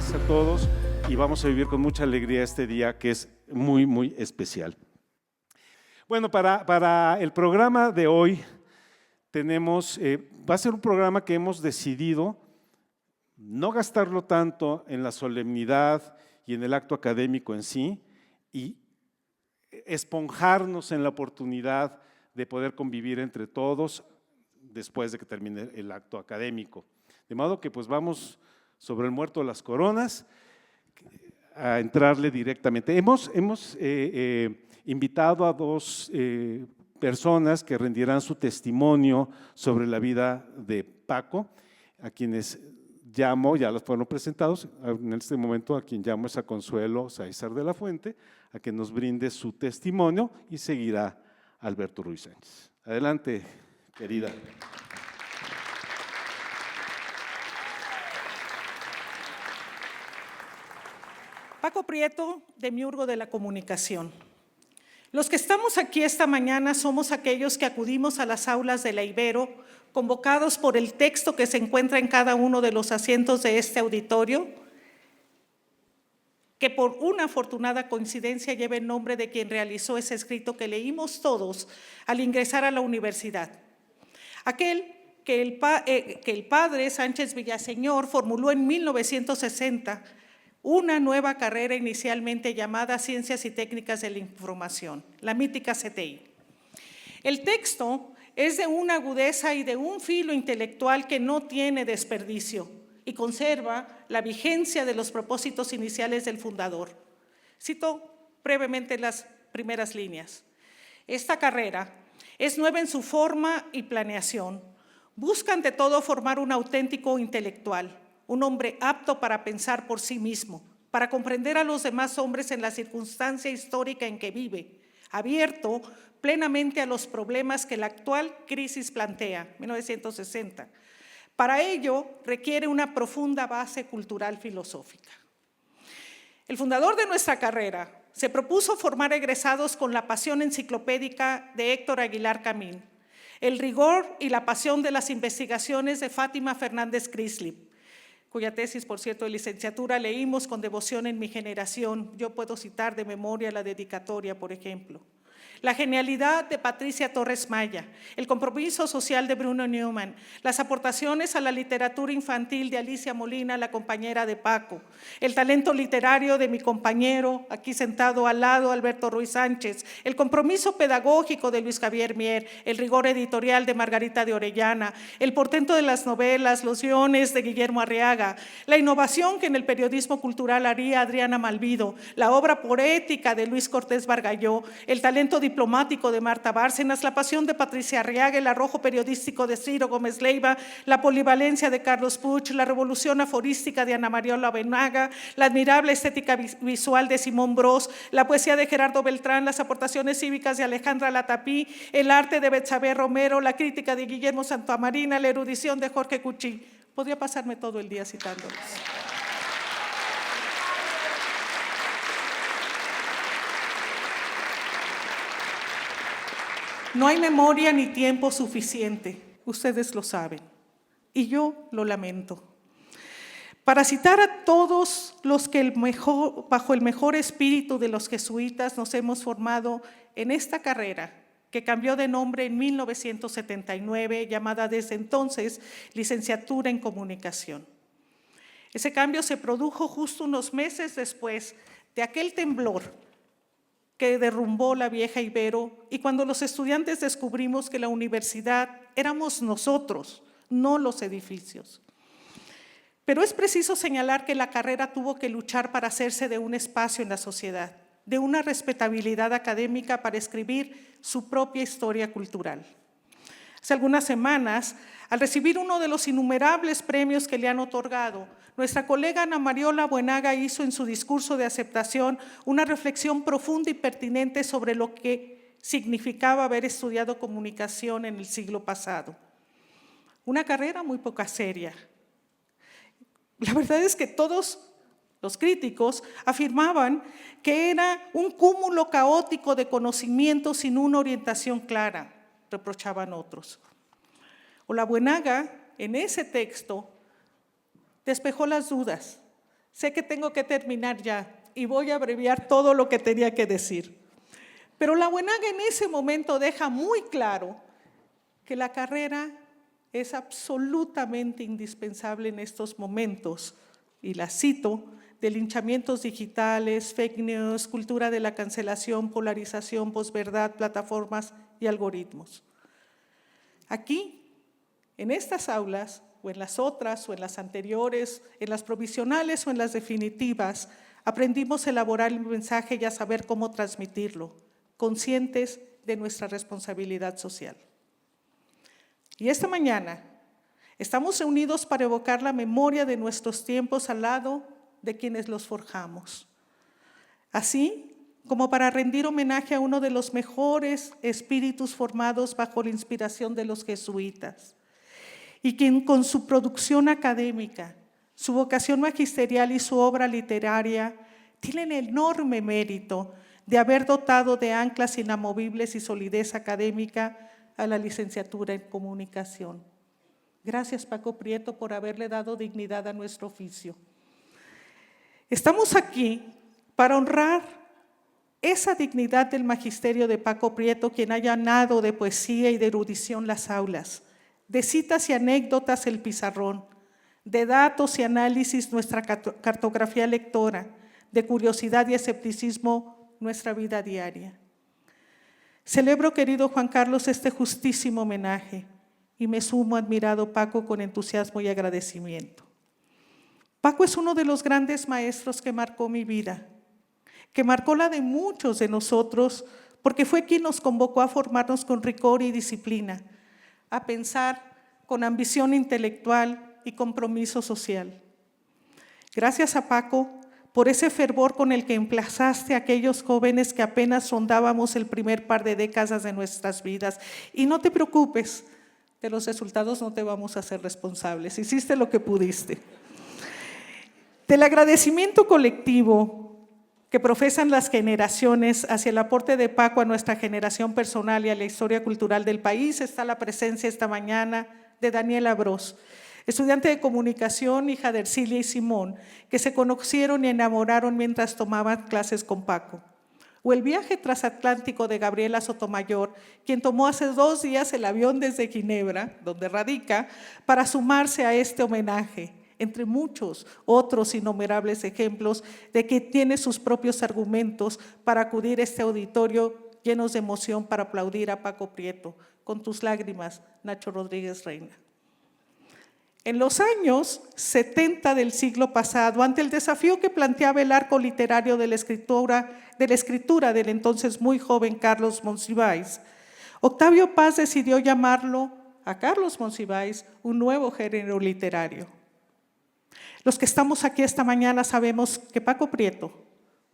tardes a todos y vamos a vivir con mucha alegría este día que es muy, muy especial. Bueno, para el programa de hoy tenemos, va a ser un programa que hemos decidido no gastarlo tanto en la solemnidad y en el acto académico en sí y esponjarnos en la oportunidad de poder convivir entre todos después de que termine el acto académico. De modo que pues vamos sobre el muerto de las coronas a entrarle directamente. Hemos invitado a dos personas que rendirán su testimonio sobre la vida de Paco, a quienes llamo, ya los fueron presentados, en este momento a quien llamo es a Consuelo Sáizar de la Fuente, a que nos brinde su testimonio y seguirá Alberto Ruiz Sánchez. Adelante, querida. Paco Prieto, demiurgo de la comunicación. Los que estamos aquí esta mañana somos aquellos que acudimos a las aulas de la Ibero, convocados por el texto que se encuentra en cada uno de los asientos de este auditorio, que por una afortunada coincidencia lleva el nombre de quien realizó ese escrito que leímos todos al ingresar a la universidad. Aquel que el padre Sánchez Villaseñor formuló en 1960, una nueva carrera inicialmente llamada Ciencias y Técnicas de la Información, la mítica CTI. El texto es de una agudeza y de un filo intelectual que no tiene desperdicio y conserva la vigencia de los propósitos iniciales del fundador. Cito brevemente las primeras líneas. Esta carrera es nueva en su forma y planeación. Busca ante todo formar un auténtico intelectual, un hombre apto para pensar por sí mismo, para comprender a los demás hombres en la circunstancia histórica en que vive, abierto plenamente a los problemas que la actual crisis plantea, 1960. Para ello requiere una profunda base cultural filosófica. El fundador de nuestra carrera se propuso formar egresados con la pasión enciclopédica de Héctor Aguilar Camín, el rigor y la pasión de las investigaciones de Fátima Fernández Crislip, cuya tesis, por cierto, de licenciatura leímos con devoción en mi generación. Yo puedo citar de memoria la dedicatoria, por ejemplo. La genialidad de Patricia Torres Maya, el compromiso social de Bruno Neumann, las aportaciones a la literatura infantil de Alicia Molina, la compañera de Paco, el talento literario de mi compañero, aquí sentado al lado, Alberto Ruiz Sánchez, el compromiso pedagógico de Luis Javier Mier, el rigor editorial de Margarita de Orellana, el portento de las novelas, los guiones de Guillermo Arriaga, la innovación que en el periodismo cultural haría Adriana Malvido, la obra poética de Luis Cortés Bargalló, el talento diplomático de Marta Bárcenas, la pasión de Patricia Arriaga, el arrojo periodístico de Ciro Gómez Leiva, la polivalencia de Carlos Puig, la revolución aforística de Ana Mariola Benaga, la admirable estética visual de Simón Bros, la poesía de Gerardo Beltrán, las aportaciones cívicas de Alejandra Latapí, el arte de Betsabé Romero, la crítica de Guillermo Santamarina, la erudición de Jorge Cuchí. Podría pasarme todo el día citándolos. No hay memoria ni tiempo suficiente, ustedes lo saben, y yo lo lamento. Para citar a todos los que bajo el mejor espíritu de los jesuitas nos hemos formado en esta carrera, que cambió de nombre en 1979, llamada desde entonces Licenciatura en Comunicación. Ese cambio se produjo justo unos meses después de aquel temblor que derrumbó la vieja Ibero y cuando los estudiantes descubrimos que la universidad éramos nosotros, no los edificios. Pero es preciso señalar que la carrera tuvo que luchar para hacerse de un espacio en la sociedad, de una respetabilidad académica para escribir su propia historia cultural. Hace algunas semanas, al recibir uno de los innumerables premios que le han otorgado, nuestra colega Ana Mariola Buenaga hizo en su discurso de aceptación una reflexión profunda y pertinente sobre lo que significaba haber estudiado comunicación en el siglo pasado. Una carrera muy poco seria. La verdad es que todos los críticos afirmaban que era un cúmulo caótico de conocimientos sin una orientación clara, reprochaban otros. Buenaga, en ese texto, despejó las dudas, Sé que tengo que terminar ya y voy a abreviar todo lo que tenía que decir. Pero la UENAG en ese momento deja muy claro que la carrera es absolutamente indispensable en estos momentos, y la cito, de linchamientos digitales, fake news, cultura de la cancelación, polarización, posverdad, plataformas y algoritmos. Aquí, en estas aulas, o en las otras, o en las anteriores, en las provisionales o en las definitivas, aprendimos a elaborar el mensaje y a saber cómo transmitirlo, conscientes de nuestra responsabilidad social. Y esta mañana estamos reunidos para evocar la memoria de nuestros tiempos al lado de quienes los forjamos, así como para rendir homenaje a uno de los mejores espíritus formados bajo la inspiración de los jesuitas, y quien con su producción académica, su vocación magisterial y su obra literaria tienen el enorme mérito de haber dotado de anclas inamovibles y solidez académica a la licenciatura en comunicación. Gracias, Paco Prieto, por haberle dado dignidad a nuestro oficio. Estamos aquí para honrar esa dignidad del magisterio de Paco Prieto, quien ha llenado de poesía y de erudición las aulas, de citas y anécdotas el pizarrón, de datos y análisis nuestra cartografía lectora, de curiosidad y escepticismo nuestra vida diaria. Celebro, querido Juan Carlos, este justísimo homenaje y me sumo, admirado Paco, con entusiasmo y agradecimiento. Paco es uno de los grandes maestros que marcó mi vida, que marcó la de muchos de nosotros, porque fue quien nos convocó a formarnos con rigor y disciplina, a pensar con ambición intelectual y compromiso social. Gracias a Paco por ese fervor con el que emplazaste a aquellos jóvenes que apenas rondábamos el primer par de décadas de nuestras vidas. Y no te preocupes, de los resultados no te vamos a hacer responsables, hiciste lo que pudiste. Del agradecimiento colectivo que profesan las generaciones hacia el aporte de Paco a nuestra generación personal y a la historia cultural del país, está la presencia esta mañana de Daniela Bros, estudiante de comunicación, hija de Ercilia y Simón, que se conocieron y enamoraron mientras tomaban clases con Paco. O el viaje transatlántico de Gabriela Sotomayor, quien tomó hace 2 días el avión desde Ginebra, donde radica, para sumarse a este homenaje, entre muchos otros innumerables ejemplos de que tiene sus propios argumentos para acudir a este auditorio llenos de emoción para aplaudir a Paco Prieto. Con tus lágrimas, Nacho Rodríguez Reina. En los años 70 del siglo pasado, ante el desafío que planteaba el arco literario de la escritura del entonces muy joven Carlos Monsiváis, Octavio Paz decidió llamarlo a Carlos Monsiváis un nuevo género literario. Los que estamos aquí esta mañana sabemos que Paco Prieto,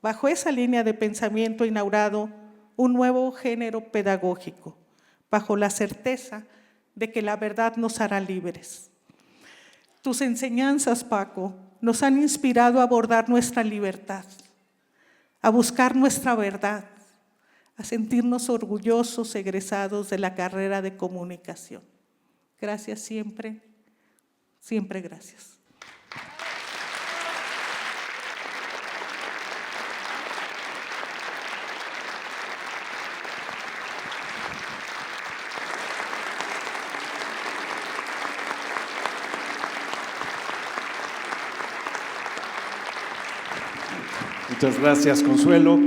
bajo esa línea de pensamiento, ha inaugurado un nuevo género pedagógico, bajo la certeza de que la verdad nos hará libres. Tus enseñanzas, Paco, nos han inspirado a abordar nuestra libertad, a buscar nuestra verdad, a sentirnos orgullosos egresados de la carrera de comunicación. Gracias siempre, siempre gracias. Muchas gracias, Consuelo.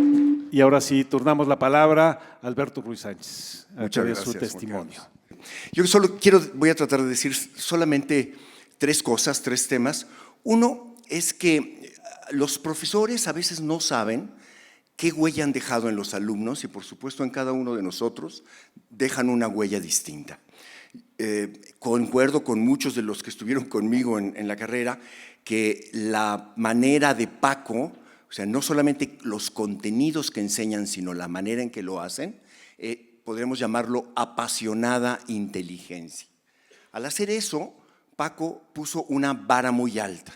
Y ahora sí, turnamos la palabra a Alberto Ruiz Sánchez, a través de su testimonio. Yo voy a tratar de decir solamente 3 cosas, 3 temas. Uno es que los profesores a veces no saben qué huella han dejado en los alumnos y, por supuesto, en cada uno de nosotros dejan una huella distinta. Concuerdo con muchos de los que estuvieron conmigo en la carrera que la manera de Paco, o sea, no solamente los contenidos que enseñan, sino la manera en que lo hacen, podríamos llamarlo apasionada inteligencia. Al hacer eso, Paco puso una vara muy alta.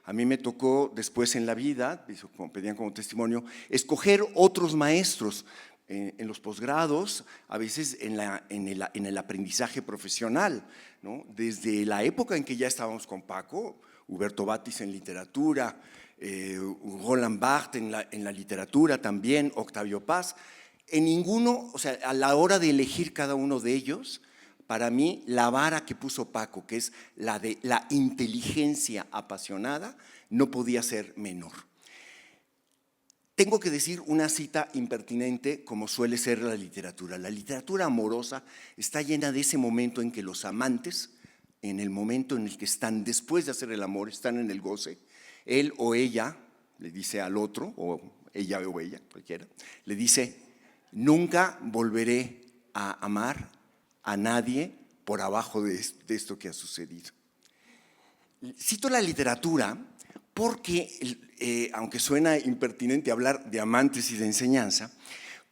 A mí me tocó después en la vida, como pedían como testimonio, escoger otros maestros en los posgrados, a veces en el aprendizaje profesional, ¿no? Desde la época en que ya estábamos con Paco, Huberto Batis en literatura, Roland Barthes en la literatura también, Octavio Paz. En ninguno, o sea, a la hora de elegir cada uno de ellos, para mí la vara que puso Paco, que es la de la inteligencia apasionada, no podía ser menor. Tengo que decir una cita impertinente, como suele ser la literatura. La literatura amorosa está llena de ese momento en que los amantes, en el momento en el que están después de hacer el amor, están en el goce, él o ella le dice al otro, o ella, cualquiera, le dice: nunca volveré a amar a nadie por abajo de esto que ha sucedido. Cito la literatura porque, aunque suena impertinente hablar de amantes y de enseñanza,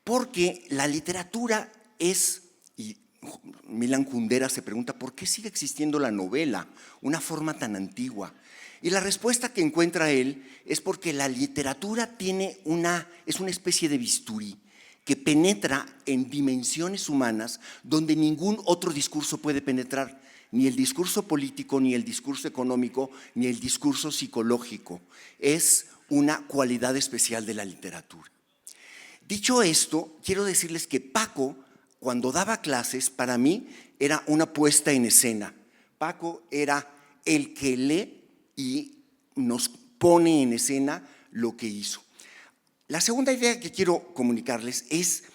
porque la literatura es, y Milan Kundera se pregunta, ¿por qué sigue existiendo la novela, una forma tan antigua? Y la respuesta que encuentra él es porque la literatura es una especie de bisturí que penetra en dimensiones humanas donde ningún otro discurso puede penetrar, ni el discurso político, ni el discurso económico, ni el discurso psicológico. Es una cualidad especial de la literatura. Dicho esto, quiero decirles que Paco, cuando daba clases, para mí era una puesta en escena. Paco era el que lee y nos pone en escena lo que hizo. La segunda idea que quiero comunicarles es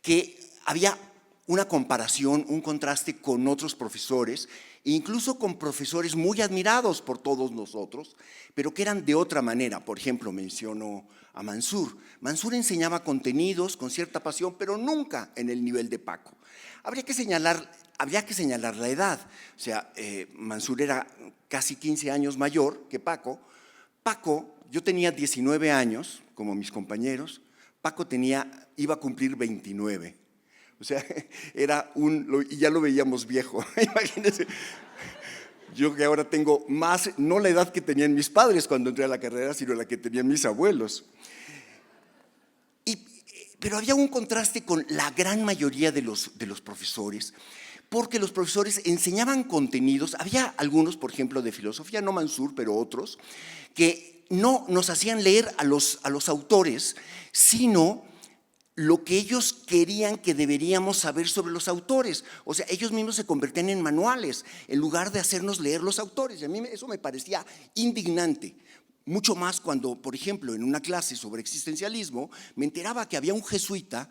que había una comparación, un contraste con otros profesores, incluso con profesores muy admirados por todos nosotros, pero que eran de otra manera. Por ejemplo, menciono a Mansur. Mansur enseñaba contenidos con cierta pasión, pero nunca en el nivel de Paco. Habría que señalar la edad. O sea, Mansur era casi 15 años mayor que Paco. Paco, yo tenía 19 años, como mis compañeros. Paco iba a cumplir 29. O sea, y ya lo veíamos viejo. Imagínense. Yo que ahora tengo más, no la edad que tenían mis padres cuando entré a la carrera, sino la que tenían mis abuelos. Pero había un contraste con la gran mayoría de los profesores, porque los profesores enseñaban contenidos. Había algunos, por ejemplo, de filosofía, no Mansur, pero otros, que no nos hacían leer a los autores, sino lo que ellos querían que deberíamos saber sobre los autores. O sea, ellos mismos se convertían en manuales en lugar de hacernos leer los autores. Y a mí eso me parecía indignante. Mucho más cuando, por ejemplo, en una clase sobre existencialismo, me enteraba que había un jesuita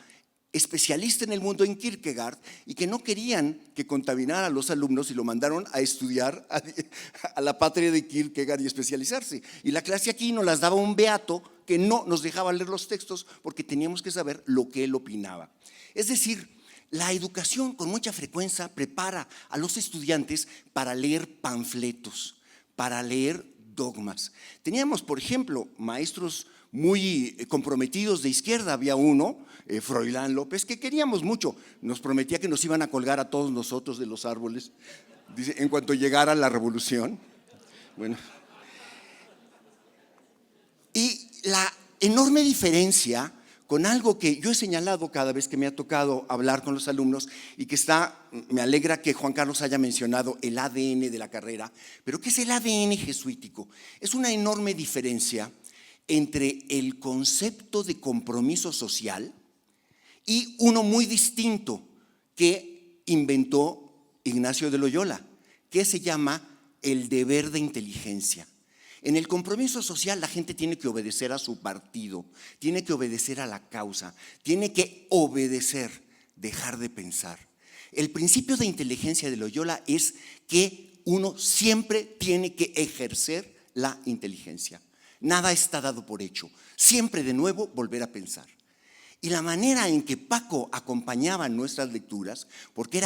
especialista en el mundo en Kierkegaard y que no querían que contaminara a los alumnos y lo mandaron a estudiar a la patria de Kierkegaard y especializarse. Y la clase aquí nos las daba un beato que no nos dejaba leer los textos porque teníamos que saber lo que él opinaba. Es decir, la educación con mucha frecuencia prepara a los estudiantes para leer panfletos, para leer dogmas. Teníamos, por ejemplo, maestros muy comprometidos de izquierda. Había uno, Froilán López, que queríamos mucho. Nos prometía que nos iban a colgar a todos nosotros de los árboles, dice, en cuanto llegara la revolución. Bueno. Y la enorme diferencia con algo que yo he señalado cada vez que me ha tocado hablar con los alumnos y que me alegra que Juan Carlos haya mencionado el ADN de la carrera, pero ¿qué es el ADN jesuítico? Es una enorme diferencia entre el concepto de compromiso social y uno muy distinto que inventó Ignacio de Loyola, que se llama el deber de inteligencia. En el compromiso social la gente tiene que obedecer a su partido, tiene que obedecer a la causa, tiene que obedecer, dejar de pensar. El principio de inteligencia de Loyola es que uno siempre tiene que ejercer la inteligencia. Nada está dado por hecho, siempre de nuevo volver a pensar. Y la manera en que Paco acompañaba nuestras lecturas, porque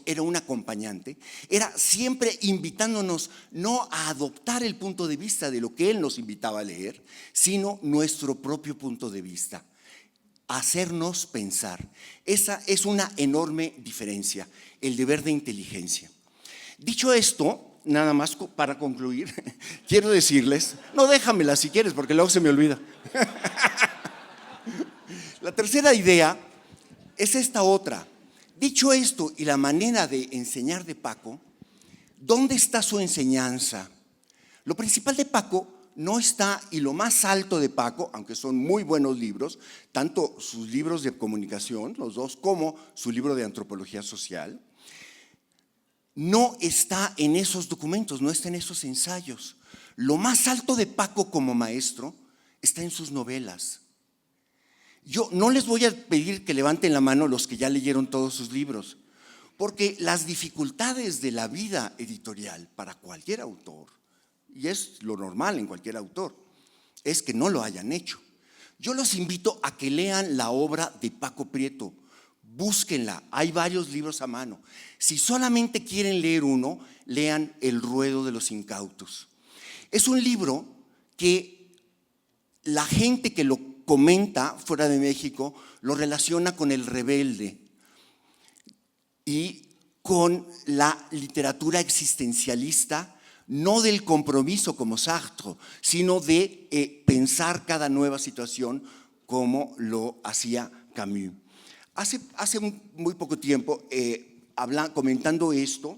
era un acompañante, era siempre invitándonos no a adoptar el punto de vista de lo que él nos invitaba a leer, sino nuestro propio punto de vista, hacernos pensar. Esa es una enorme diferencia, el deber de inteligencia. Dicho esto, nada más para concluir, quiero decirles, no, déjamela si quieres, porque luego se me olvida. La tercera idea es esta otra. Dicho esto y la manera de enseñar de Paco, ¿dónde está su enseñanza? Lo principal de Paco no está, y lo más alto de Paco, aunque son muy buenos libros, tanto sus libros de comunicación, los dos, como su libro de antropología social, no está en esos documentos, no está en esos ensayos. Lo más alto de Paco como maestro está en sus novelas. Yo no les voy a pedir que levanten la mano los que ya leyeron todos sus libros, porque las dificultades de la vida editorial para cualquier autor, y es lo normal en cualquier autor, es que no lo hayan hecho. Yo los invito a que lean la obra de Paco Prieto, búsquenla, hay varios libros a mano. Si solamente quieren leer uno, lean El ruedo de los incautos. Es un libro que la gente que lo comenta fuera de México lo relaciona con El rebelde y con la literatura existencialista, no del compromiso como Sartre, sino de pensar cada nueva situación como lo hacía Camus. Hace muy poco tiempo, comentando esto,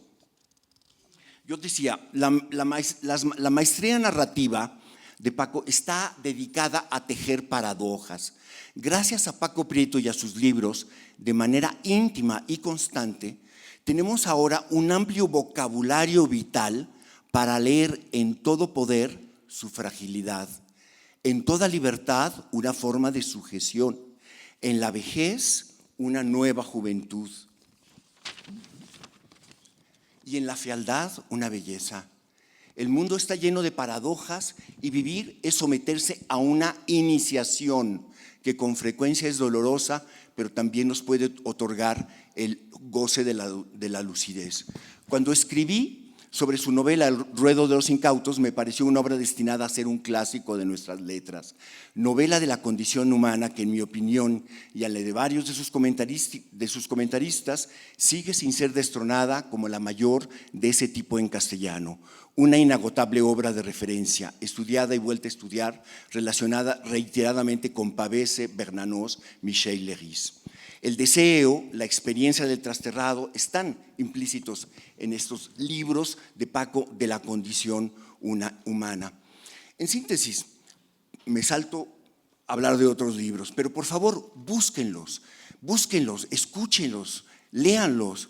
yo decía, la maestría narrativa de Paco está dedicada a tejer paradojas. Gracias a Paco Prieto y a sus libros, de manera íntima y constante, tenemos ahora un amplio vocabulario vital para leer en todo poder su fragilidad, en toda libertad una forma de sujeción, en la vejez una nueva juventud y en la fealdad una belleza. El mundo está lleno de paradojas y vivir es someterse a una iniciación que con frecuencia es dolorosa, pero también nos puede otorgar el goce de la lucidez. Cuando escribí sobre su novela El ruedo de los incautos, me pareció una obra destinada a ser un clásico de nuestras letras. Novela de la condición humana que, en mi opinión, y a la de varios de sus comentaristas, sigue sin ser destronada como la mayor de ese tipo en castellano. Una inagotable obra de referencia, estudiada y vuelta a estudiar, relacionada reiteradamente con Pavese, Bernanos, Michel Leiris. El deseo, la experiencia del trasterrado están implícitos en estos libros de Paco de la condición humana. En síntesis, me salto a hablar de otros libros, pero por favor búsquenlos, escúchenlos, léanlos.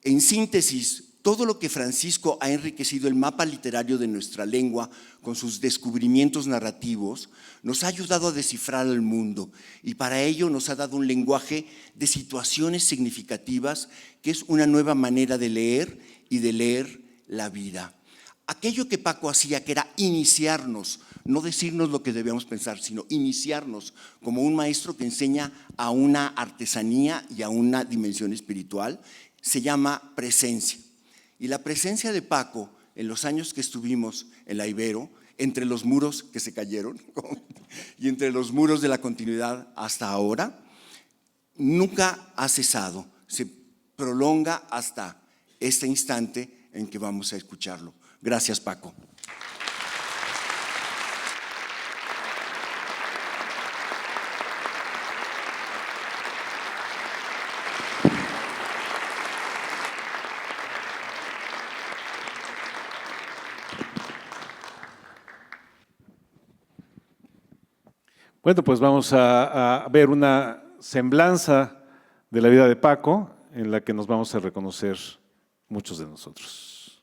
En síntesis, todo lo que Francisco ha enriquecido el mapa literario de nuestra lengua con sus descubrimientos narrativos nos ha ayudado a descifrar el mundo y para ello nos ha dado un lenguaje de situaciones significativas que es una nueva manera de leer y de leer la vida. Aquello que Paco hacía, que era iniciarnos, no decirnos lo que debíamos pensar, sino iniciarnos como un maestro que enseña a una artesanía y a una dimensión espiritual, se llama presencia. Y la presencia de Paco en los años que estuvimos en la Ibero, entre los muros que se cayeron y entre los muros de la continuidad hasta ahora, nunca ha cesado, se prolonga hasta este instante en que vamos a escucharlo. Gracias, Paco. Bueno, pues vamos a ver una semblanza de la vida de Paco en la que nos vamos a reconocer muchos de nosotros.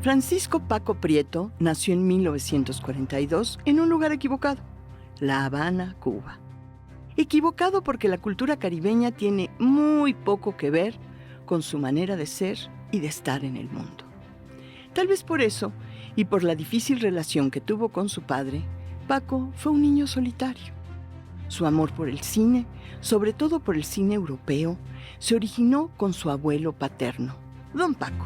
Francisco Paco Prieto nació en 1942 en un lugar equivocado, La Habana, Cuba. Equivocado porque la cultura caribeña tiene muy poco que ver con su manera de ser y de estar en el mundo. Tal vez por eso, y por la difícil relación que tuvo con su padre, Paco fue un niño solitario. Su amor por el cine, sobre todo por el cine europeo, se originó con su abuelo paterno, don Paco,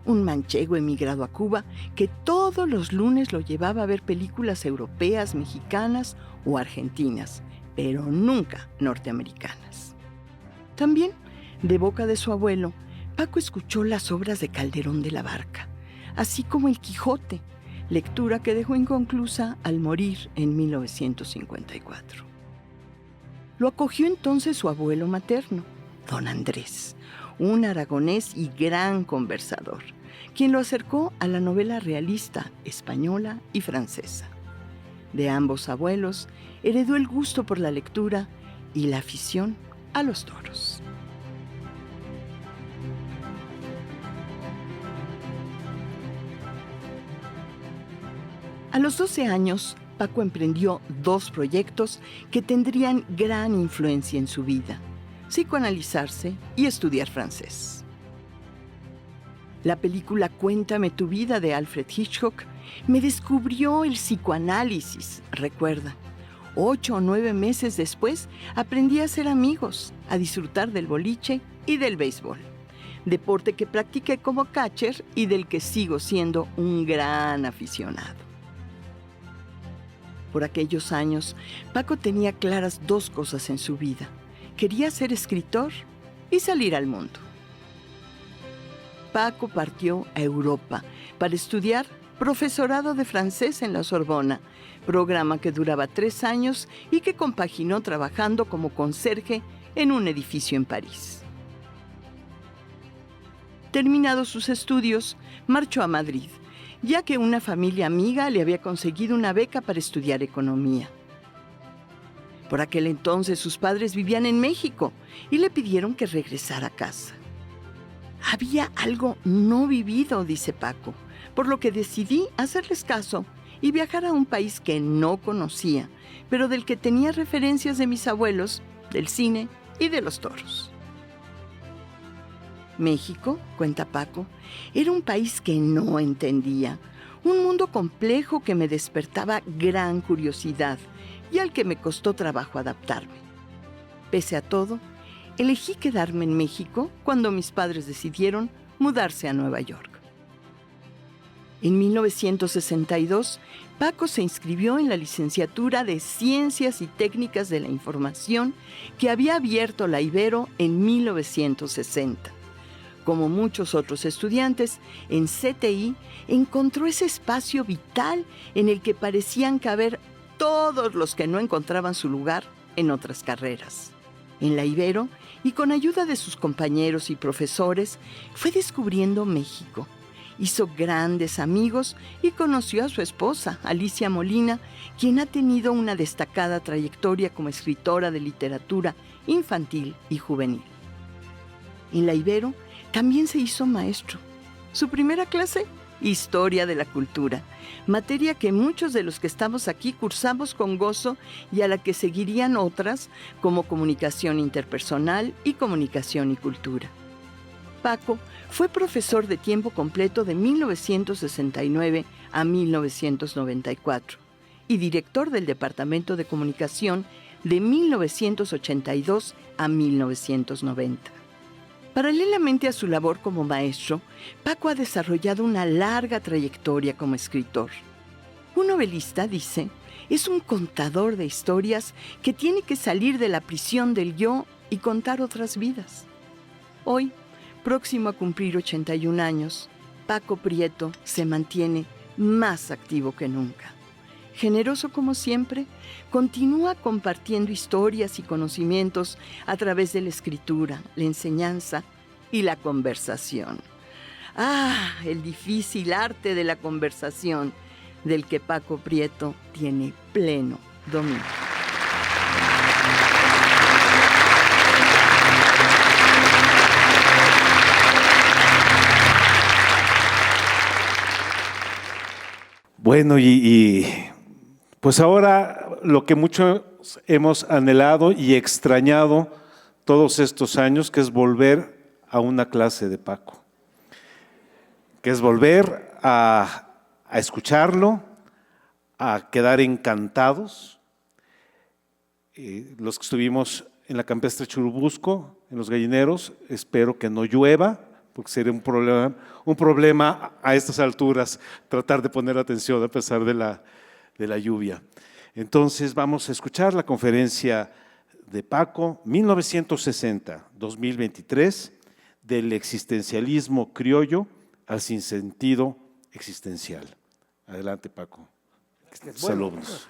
un manchego emigrado a Cuba que todos los lunes lo llevaba a ver películas europeas, mexicanas o argentinas, pero nunca norteamericanas. También, de boca de su abuelo, Paco escuchó las obras de Calderón de la Barca, así como El Quijote, lectura que dejó inconclusa al morir en 1954. Lo acogió entonces su abuelo materno, don Andrés, un aragonés y gran conversador, quien lo acercó a la novela realista española y francesa. De ambos abuelos heredó el gusto por la lectura y la afición a los toros. A los 12 años, Paco emprendió 2 proyectos que tendrían gran influencia en su vida: psicoanalizarse y estudiar francés. La película Cuéntame tu vida de Alfred Hitchcock me descubrió el psicoanálisis, recuerda. 8 o 9 meses después aprendí a ser amigos, a disfrutar del boliche y del béisbol, deporte que practiqué como catcher y del que sigo siendo un gran aficionado. Por aquellos años, Paco tenía claras 2 cosas en su vida: quería ser escritor y salir al mundo. Paco partió a Europa para estudiar profesorado de francés en la Sorbona, programa que duraba 3 años y que compaginó trabajando como conserje en un edificio en París. Terminados sus estudios, marchó a Madrid, ya que una familia amiga le había conseguido una beca para estudiar economía. Por aquel entonces sus padres vivían en México y le pidieron que regresara a casa. Había algo no vivido, dice Paco, por lo que decidí hacerles caso y viajar a un país que no conocía, pero del que tenía referencias de mis abuelos, del cine y de los toros. México, cuenta Paco, era un país que no entendía, un mundo complejo que me despertaba gran curiosidad y al que me costó trabajo adaptarme. Pese a todo, elegí quedarme en México cuando mis padres decidieron mudarse a Nueva York. En 1962, Paco se inscribió en la licenciatura de Ciencias y Técnicas de la Información que había abierto la Ibero en 1960. Como muchos otros estudiantes, en CTI encontró ese espacio vital en el que parecían caber todos los que no encontraban su lugar en otras carreras. En la Ibero, y con ayuda de sus compañeros y profesores, fue descubriendo México. Hizo grandes amigos y conoció a su esposa, Alicia Molina, quien ha tenido una destacada trayectoria como escritora de literatura infantil y juvenil. En la Ibero también se hizo maestro. Su primera clase, Historia de la Cultura, materia que muchos de los que estamos aquí cursamos con gozo y a la que seguirían otras como Comunicación Interpersonal y Comunicación y Cultura. Paco fue profesor de tiempo completo de 1969 a 1994 y director del Departamento de Comunicación de 1982 a 1990. Paralelamente a su labor como maestro, Paco ha desarrollado una larga trayectoria como escritor. Un novelista, dice, es un contador de historias que tiene que salir de la prisión del yo y contar otras vidas. Hoy, próximo a cumplir 81 años, Paco Prieto se mantiene más activo que nunca. Generoso como siempre, continúa compartiendo historias y conocimientos a través de la escritura, la enseñanza y la conversación. ¡Ah! El difícil arte de la conversación, del que Paco Prieto tiene pleno dominio. Bueno, pues ahora lo que muchos hemos anhelado y extrañado todos estos años, que es volver a una clase de Paco, que es volver a escucharlo, a quedar encantados. Los que estuvimos en la campestre Churubusco, en los gallineros, espero que no llueva, porque sería un problema a estas alturas tratar de poner atención a pesar de la lluvia. Entonces vamos a escuchar la conferencia de Paco, 1960-2023, del existencialismo criollo al sinsentido existencial. Adelante, Paco. Saludos.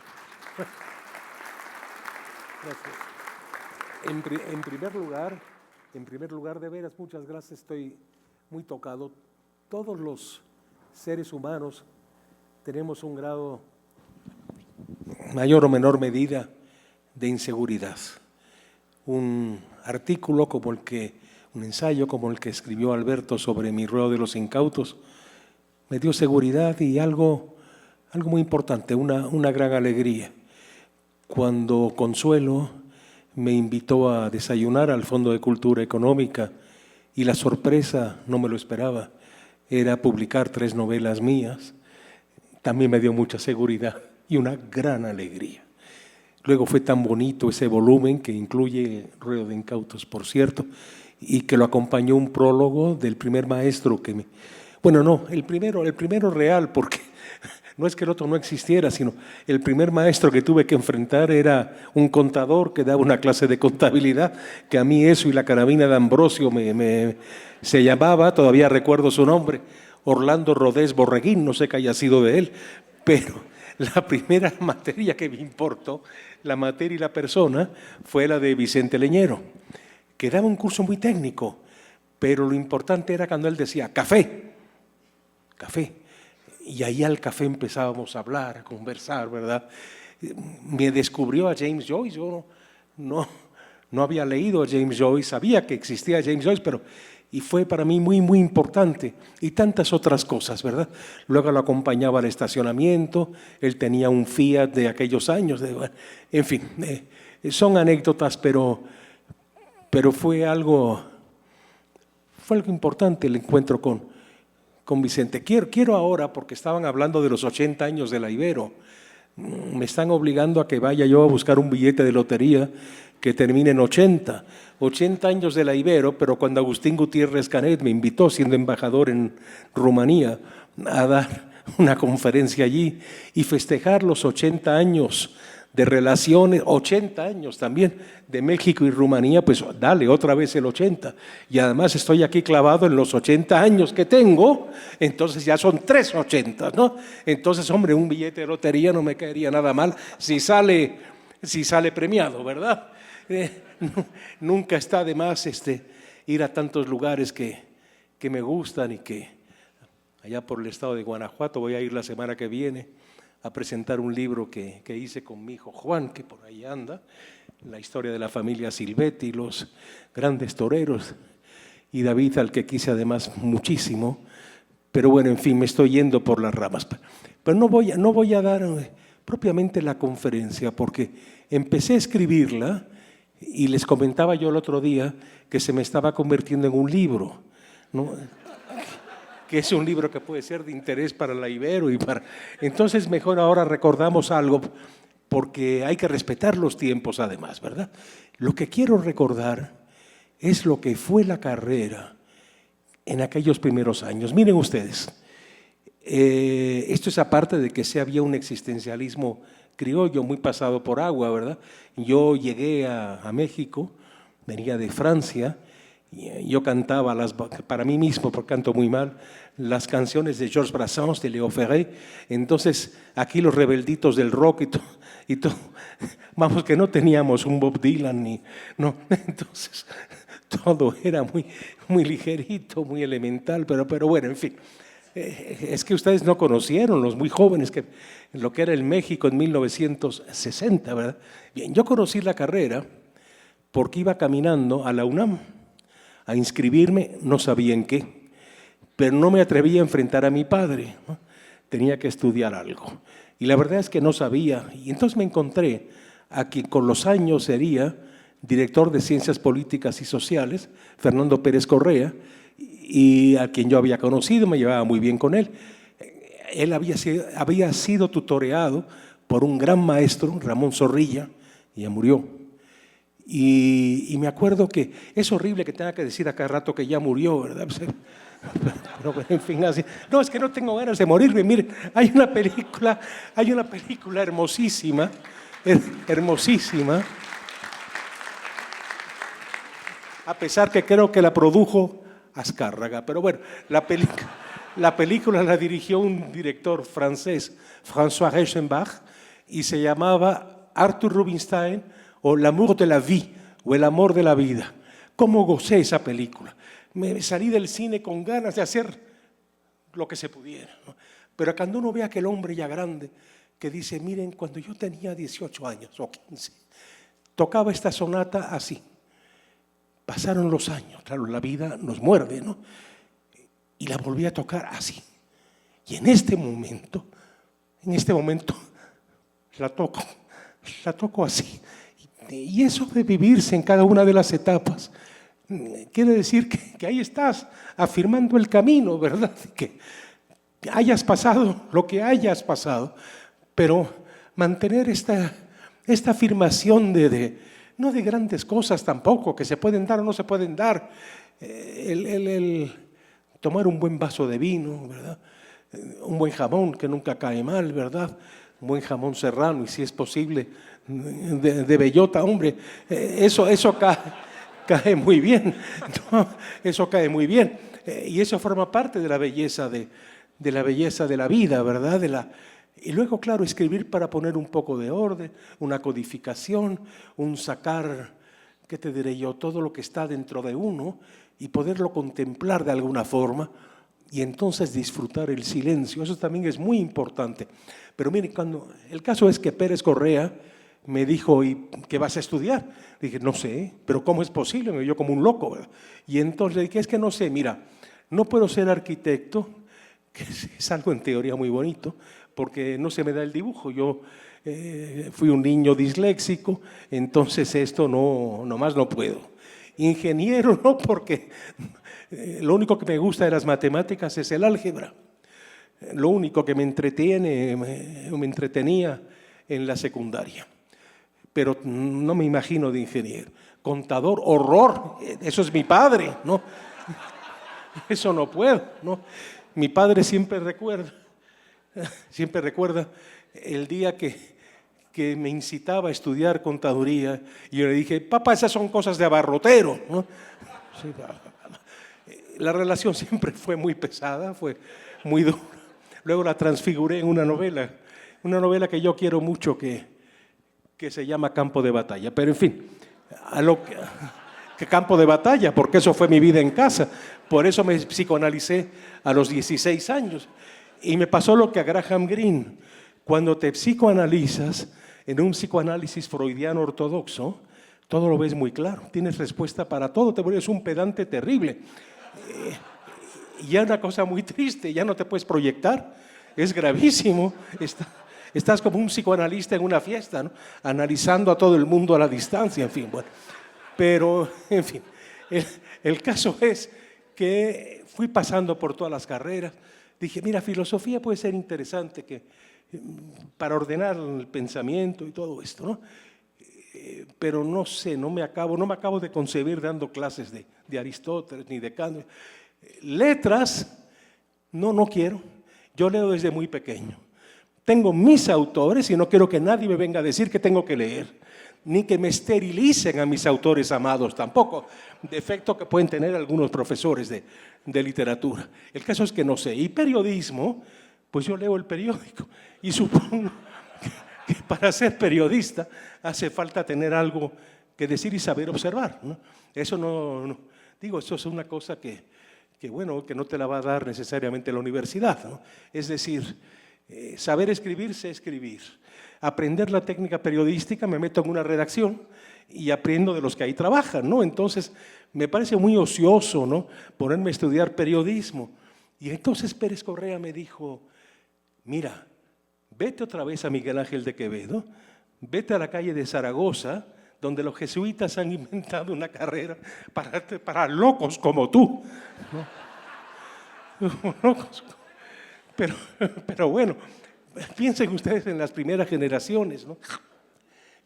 Gracias. En primer lugar, de veras, muchas gracias, estoy muy tocado. Todos los seres humanos tenemos un grado, mayor o menor medida, de inseguridad. Un ensayo como el que escribió Alberto sobre mi ruedo de los incautos, me dio seguridad y algo muy importante, una gran alegría. Cuando Consuelo me invitó a desayunar al Fondo de Cultura Económica y la sorpresa, no me lo esperaba, era publicar 3 novelas mías, también me dio mucha seguridad y una gran alegría. Luego fue tan bonito ese volumen que incluye Ruedo de Incautos, por cierto, y que lo acompañó un prólogo del primer maestro que me... Bueno, no, el primero real, porque no es que el otro no existiera, sino el primer maestro que tuve que enfrentar era un contador que daba una clase de contabilidad, que a mí eso y la carabina de Ambrosio se llamaba, todavía recuerdo su nombre, Orlando Rodés Borreguín, no sé qué haya sido de él, pero la primera materia que me importó, la materia y la persona, fue la de Vicente Leñero, que daba un curso muy técnico, pero lo importante era cuando él decía café. Y ahí al café empezábamos a hablar, a conversar, ¿verdad? Me descubrió a James Joyce. Yo no había leído a James Joyce, sabía que existía James Joyce, y fue para mí muy, muy importante. Y tantas otras cosas, ¿verdad? Luego lo acompañaba al estacionamiento, él tenía un Fiat de aquellos años. En fin, son anécdotas, pero fue algo importante el encuentro con Vicente. Quiero ahora, porque estaban hablando de los 80 años de la Ibero, me están obligando a que vaya yo a buscar un billete de lotería que termine en 80 años de la Ibero, pero cuando Agustín Gutiérrez Canet me invitó, siendo embajador en Rumanía, a dar una conferencia allí y festejar los 80 años de relaciones, 80 años también de México y Rumanía, pues dale otra vez el 80. Y además estoy aquí clavado en los 80 años que tengo, entonces ya son 3 80, ¿no? Entonces, hombre, un billete de lotería no me caería nada mal si sale premiado, ¿verdad? Nunca está de más ir a tantos lugares que me gustan y que allá por el estado de Guanajuato voy a ir la semana que viene a presentar un libro que hice con mi hijo Juan, que por ahí anda, la historia de la familia Silvetti, los grandes toreros, y David, al que quise además muchísimo, pero bueno, en fin, me estoy yendo por las ramas. Pero no voy a dar propiamente la conferencia, porque empecé a escribirla y les comentaba yo el otro día que se me estaba convirtiendo en un libro, ¿no? Que es un libro que puede ser de interés para la Ibero Entonces mejor ahora recordamos algo, porque hay que respetar los tiempos además, ¿verdad? Lo que quiero recordar es lo que fue la carrera en aquellos primeros años. Miren ustedes, esto es aparte de que había un existencialismo criollo muy pasado por agua, ¿verdad? Yo llegué a México, venía de Francia. Yo cantaba para mí mismo, porque canto muy mal, las canciones de Georges Brassens, de Léo Ferré. Entonces, aquí los rebelditos del rock y todo, vamos, que no teníamos un Bob Dylan, no. Entonces, todo era muy, muy ligerito, muy elemental, pero bueno, en fin. Es que ustedes no conocieron, los muy jóvenes, lo que era el México en 1960, ¿verdad? Bien, yo conocí la carrera porque iba caminando a la UNAM a inscribirme, no sabía en qué, pero no me atrevía a enfrentar a mi padre, ¿no? Tenía que estudiar algo. Y la verdad es que no sabía. Y entonces me encontré a quien con los años sería director de Ciencias Políticas y Sociales, Fernando Pérez Correa, y a quien yo había conocido, me llevaba muy bien con él. Él había sido tutoreado por un gran maestro, Ramón Zorrilla, y ya murió. Y me acuerdo que es horrible que tenga que decir a cada rato que ya murió, ¿verdad? Pero, en fin, así. No, es que no tengo ganas de morirme. Miren, hay una película hermosísima, a pesar que creo que la produjo Azcárraga. Pero bueno, la película la dirigió un director francés, François Reichenbach, y se llamaba Arthur Rubinstein o L'amour de la vie, o El amor de la vida. ¿Cómo gocé esa película? Me salí del cine con ganas de hacer lo que se pudiera, ¿no? Pero cuando uno ve a aquel hombre ya grande que dice, miren, cuando yo tenía 18 años o 15, tocaba esta sonata así. Pasaron los años, claro, la vida nos muerde, ¿no? Y la volví a tocar así. Y en este momento, la toco así. Y eso de vivirse en cada una de las etapas, quiere decir que ahí estás afirmando el camino, ¿verdad? Que hayas pasado lo que hayas pasado, pero mantener esta afirmación no de grandes cosas tampoco, que se pueden dar o no se pueden dar, el tomar un buen vaso de vino, ¿verdad? Un buen jamón que nunca cae mal, ¿verdad? Un buen jamón serrano y si es posible de bellota, hombre, eso cae muy bien, ¿no? Eso cae muy bien y eso forma parte de la belleza de la vida, ¿verdad? Y luego, claro, escribir para poner un poco de orden, una codificación, un sacar, ¿qué te diré yo? Todo lo que está dentro de uno y poderlo contemplar de alguna forma y entonces disfrutar el silencio. Eso también es muy importante. Pero miren, el caso es que Pérez Correa me dijo, ¿y qué vas a estudiar? Dije, no sé, pero ¿cómo es posible? Me vio como un loco, ¿verdad? Y entonces le dije, es que no sé, mira, no puedo ser arquitecto, que es algo en teoría muy bonito, porque no se me da el dibujo. Yo fui un niño disléxico, entonces esto nomás no puedo. Ingeniero no, porque lo único que me gusta de las matemáticas es el álgebra. Lo único que me entretenía en la secundaria. Pero no me imagino de ingeniero. Contador, horror, eso es mi padre, ¿no? Eso no puedo, ¿no? Mi padre siempre recuerda el día que me incitaba a estudiar contaduría y yo le dije, papá, esas son cosas de abarrotero, ¿no? Sí, la relación siempre fue muy pesada, fue muy dura. Luego la transfiguré en una novela que yo quiero mucho que se llama Campo de Batalla. Pero en fin, que Campo de Batalla, porque eso fue mi vida en casa. Por eso me psicoanalicé a los 16 años. Y me pasó lo que a Graham Greene. Cuando te psicoanalizas en un psicoanálisis freudiano ortodoxo, todo lo ves muy claro. Tienes respuesta para todo. Te vuelves un pedante terrible. Y ya una cosa muy triste, ya no te puedes proyectar. Es gravísimo. Estás como un psicoanalista en una fiesta, ¿no? Analizando a todo el mundo a la distancia, en fin. Bueno. Pero, en fin, el caso es que fui pasando por todas las carreras. Dije, mira, filosofía puede ser interesante para ordenar el pensamiento y todo esto, ¿no? Pero no sé, no me acabo de concebir dando clases de Aristóteles ni de Kant. Letras, no quiero. Yo leo desde muy pequeño. Tengo mis autores y no quiero que nadie me venga a decir que tengo que leer, ni que me esterilicen a mis autores amados tampoco, defecto que pueden tener algunos profesores de literatura. El caso es que no sé. Y periodismo, pues yo leo el periódico y supongo que para ser periodista hace falta tener algo que decir y saber observar, ¿no? Eso no digo, eso es una cosa que no te la va a dar necesariamente la universidad, ¿no? Es decir, saber escribir, sé escribir. Aprender la técnica periodística, me meto en una redacción y aprendo de los que ahí trabajan, ¿no? Entonces, me parece muy ocioso, ¿no? Ponerme a estudiar periodismo. Y entonces Pérez Correa me dijo, mira, vete otra vez a Miguel Ángel de Quevedo, vete a la calle de Zaragoza, donde los jesuitas han inventado una carrera para locos como tú, ¿no? Locos. Pero bueno, piensen ustedes en las primeras generaciones, ¿no?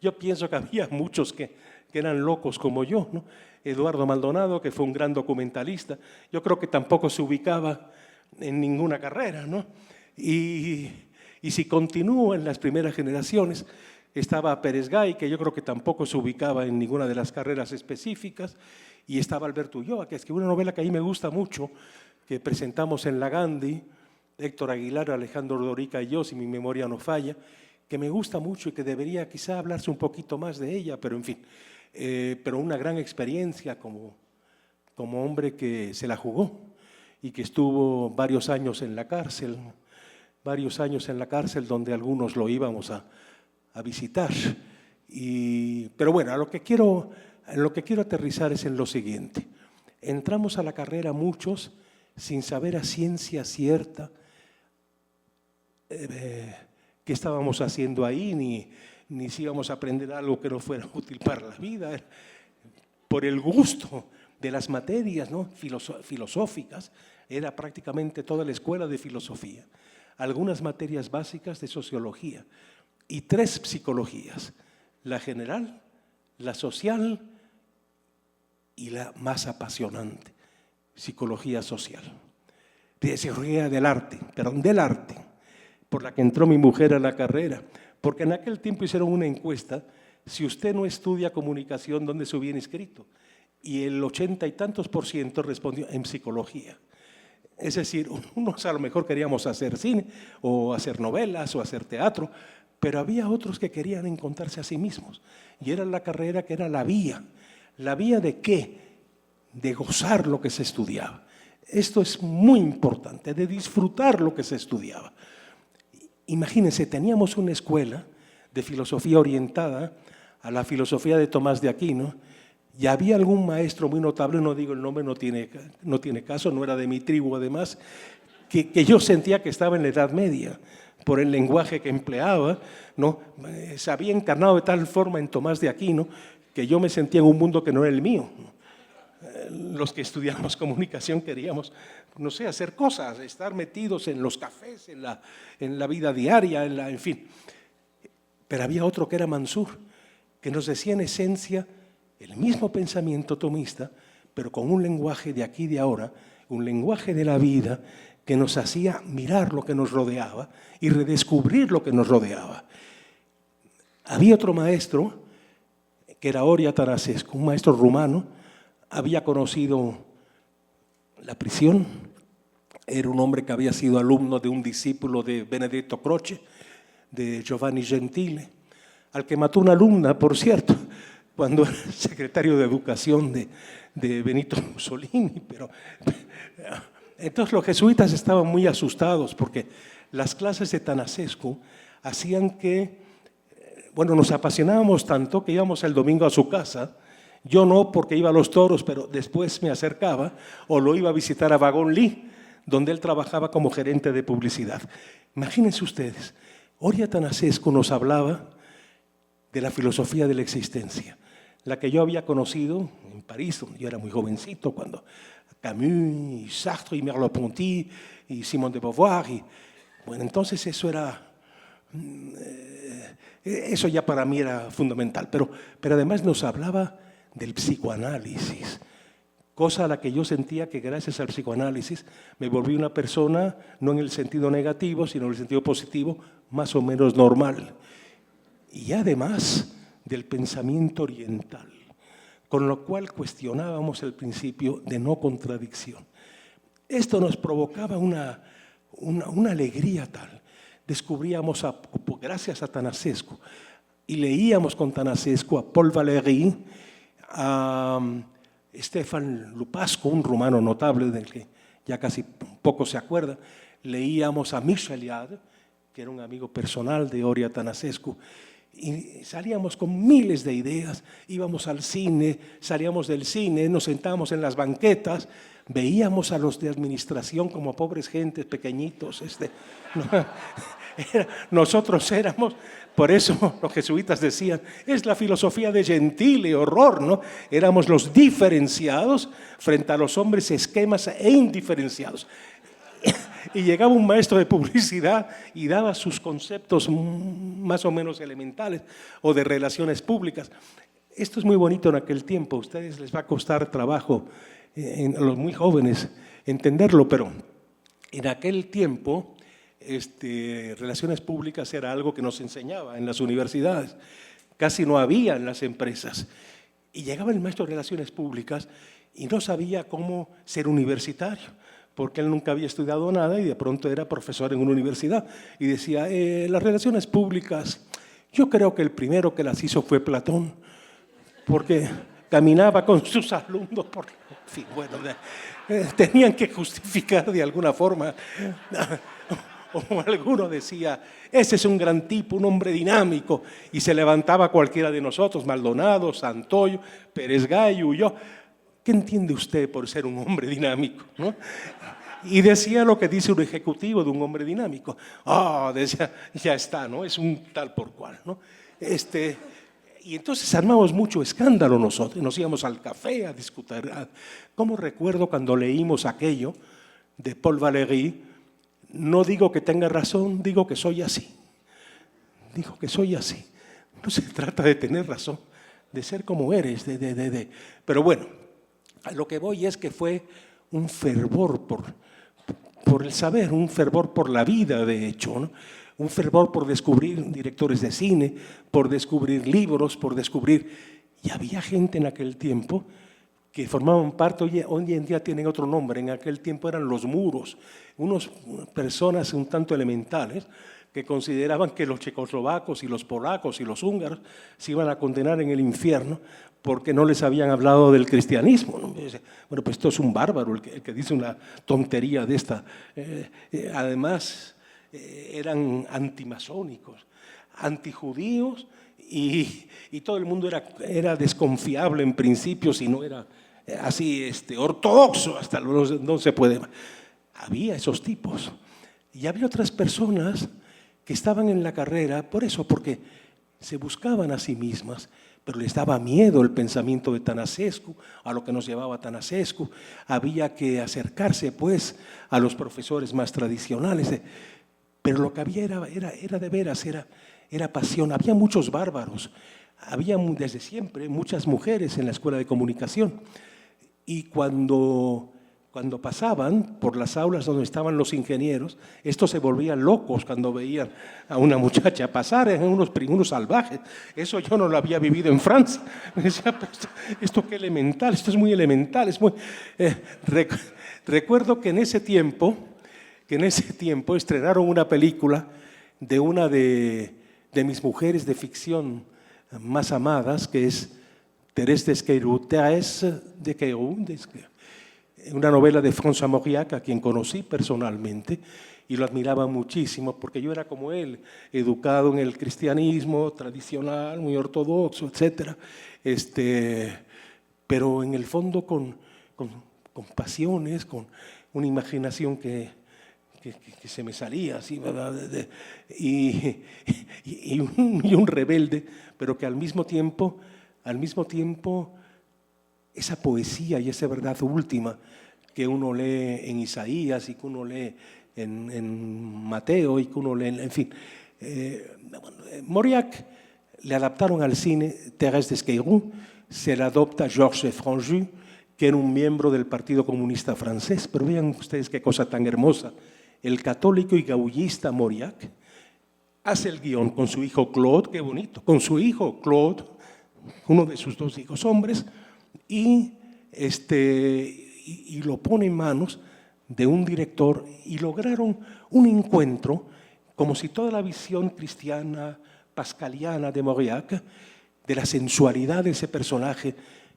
Yo pienso que había muchos que eran locos como yo, ¿no? Eduardo Maldonado, que fue un gran documentalista, yo creo que tampoco se ubicaba en ninguna carrera, ¿no? Y si continúo en las primeras generaciones, estaba Pérez Gay, que yo creo que tampoco se ubicaba en ninguna de las carreras específicas, y estaba Alberto Ulloa, que escribió una novela que a mí me gusta mucho, que presentamos en la Gandhi, Héctor Aguilar, Alejandro Dorica y yo, si mi memoria no falla, que me gusta mucho y que debería quizá hablarse un poquito más de ella, pero en fin. pero una gran experiencia como hombre que se la jugó y que estuvo varios años en la cárcel, donde algunos lo íbamos a visitar. Pero bueno, en lo que quiero aterrizar es en lo siguiente. Entramos a la carrera muchos sin saber a ciencia cierta qué estábamos haciendo ahí, ni si íbamos a aprender algo que no fuera útil para la vida, por el gusto de las materias, ¿no? Filosóficas. Era prácticamente toda la escuela de filosofía, algunas materias básicas de sociología y 3 psicologías: la general, la social y la más apasionante, psicología social. De psicología del arte, por la que entró mi mujer a la carrera, porque en aquel tiempo hicieron una encuesta: si usted no estudia comunicación, ¿dónde se hubiera inscrito? Y el 80 y tantos % respondió en psicología. Es decir, unos a lo mejor queríamos hacer cine, o hacer novelas, o hacer teatro, pero había otros que querían encontrarse a sí mismos. Y era la carrera que era la vía. ¿La vía de qué? De gozar lo que se estudiaba. Esto es muy importante, de disfrutar lo que se estudiaba. Imagínense, teníamos una escuela de filosofía orientada a la filosofía de Tomás de Aquino, y había algún maestro muy notable, no digo el nombre, no tiene caso, no era de mi tribu además, que yo sentía que estaba en la Edad Media, por el lenguaje que empleaba, ¿no? Se había encarnado de tal forma en Tomás de Aquino que yo me sentía en un mundo que no era el mío. Los que estudiamos comunicación queríamos, no sé, hacer cosas, estar metidos en los cafés, en la vida diaria, en fin. Pero había otro que era Mansur, que nos decía en esencia el mismo pensamiento tomista, pero con un lenguaje de aquí y de ahora, un lenguaje de la vida que nos hacía mirar lo que nos rodeaba y redescubrir lo que nos rodeaba. Había otro maestro, que era Oria Tănăsescu, un maestro rumano. Había conocido la prisión, era un hombre que había sido alumno de un discípulo de Benedetto Croce, de Giovanni Gentile, al que mató una alumna, por cierto, cuando era secretario de Educación de Benito Mussolini. Pero entonces los jesuitas estaban muy asustados porque las clases de Tănăsescu hacían que, bueno, nos apasionábamos tanto que íbamos el domingo a su casa. Yo no, porque iba a los toros, pero después me acercaba o lo iba a visitar a Vagón Lee, donde él trabajaba como gerente de publicidad. Imagínense ustedes, Oria Tănăsescu nos hablaba de la filosofía de la existencia, la que yo había conocido en París, donde yo era muy jovencito, cuando Camus, y Sartre, y Merleau-Ponty, y Simone de Beauvoir. Bueno, entonces eso ya para mí era fundamental, pero además nos hablaba del psicoanálisis, cosa a la que yo sentía que gracias al psicoanálisis me volví una persona, no en el sentido negativo, sino en el sentido positivo, más o menos normal. Y además del pensamiento oriental, con lo cual cuestionábamos el principio de no contradicción. Esto nos provocaba una alegría tal. Descubríamos, gracias a Tănăsescu, y leíamos con Tănăsescu a Paul Valéry, a Stefan Lupascu, un rumano notable del que ya casi poco se acuerda. Leíamos a Michel Yad, que era un amigo personal de Oria Tănăsescu, y salíamos con miles de ideas. Íbamos al cine, salíamos del cine, nos sentábamos en las banquetas, veíamos a los de administración como pobres gentes pequeñitos. Nosotros éramos, por eso los jesuitas decían, es la filosofía de Gentile, horror, ¿no? Éramos los diferenciados frente a los hombres esquemas e indiferenciados. Y llegaba un maestro de publicidad y daba sus conceptos más o menos elementales o de relaciones públicas. Esto es muy bonito en aquel tiempo. A ustedes les va a costar trabajo, a los muy jóvenes, entenderlo, pero en aquel tiempo relaciones públicas era algo que nos enseñaba en las universidades. Casi no había en las empresas. Y llegaba el maestro de relaciones públicas y no sabía cómo ser universitario, porque él nunca había estudiado nada y de pronto era profesor en una universidad. Y decía, las relaciones públicas, yo creo que el primero que las hizo fue Platón. porque caminaba con sus alumnos por... En fin, bueno, tenían que justificar de alguna forma. O alguno decía, ese es un gran tipo, un hombre dinámico, y se levantaba cualquiera de nosotros, Maldonado, Santoyo, Pérez Gallo, yo. ¿Qué entiende usted por ser un hombre dinámico? ¿No? Y decía lo que dice un ejecutivo de un hombre dinámico. Decía, ya está, ¿no? Es un tal por cual, ¿no? Y entonces armamos mucho escándalo nosotros, nos íbamos al café a discutir. ¿Cómo recuerdo cuando leímos aquello de Paul Valéry? No digo que tenga razón, digo que soy así. Digo que soy así. No se trata de tener razón, de ser como eres. Pero bueno, a lo que voy es que fue un fervor por el saber, un fervor por la vida, de hecho, ¿no? Un fervor por descubrir directores de cine, por descubrir libros, por descubrir... Y había gente en aquel tiempo que formaban parte, hoy en día tienen otro nombre, en aquel tiempo eran los muros, unas personas un tanto elementales que consideraban que los checoslovacos y los polacos y los húngaros se iban a condenar en el infierno porque no les habían hablado del cristianismo, ¿no? Bueno, pues esto es un bárbaro el que dice una tontería de esta. Además, eran antimasónicos, antijudíos, y todo el mundo era desconfiable en principio si no era así ortodoxo, hasta no se puede. Había esos tipos. Y había otras personas que estaban en la carrera por eso, porque se buscaban a sí mismas, pero les daba miedo el pensamiento de Tănăsescu, a lo que nos llevaba Tănăsescu. Había que acercarse, pues, a los profesores más tradicionales. Pero lo que había era de veras, era pasión. Había muchos bárbaros, había desde siempre muchas mujeres en la escuela de comunicación. Y cuando pasaban por las aulas donde estaban los ingenieros, estos se volvían locos cuando veían a una muchacha pasar, eran unos salvajes. Eso yo no lo había vivido en Francia. Me decía, pero esto qué elemental, esto es muy elemental. Recuerdo que en ese tiempo estrenaron una película de una de mis mujeres de ficción más amadas, que es Thérèse d'Esquerou, una novela de François Mauriac, a quien conocí personalmente y lo admiraba muchísimo, porque yo era como él, educado en el cristianismo tradicional, muy ortodoxo, etc. Pero en el fondo con pasiones, con una imaginación que se me salía así, ¿verdad? Y un rebelde, pero que al mismo tiempo esa poesía y esa verdad última que uno lee en Isaías y que uno lee en Mateo y que uno lee, en fin. Mauriac le adaptaron al cine Thérèse d'Esquerou, se la adopta Georges Franju, que era un miembro del Partido Comunista francés, pero vean ustedes qué cosa tan hermosa. El católico y gaullista Mauriac hace el guión con su hijo Claude, qué bonito, con su hijo Claude, uno de sus dos hijos hombres, y lo pone en manos de un director y lograron un encuentro como si toda la visión cristiana, pascaliana de Mauriac, de la sensualidad de ese personaje,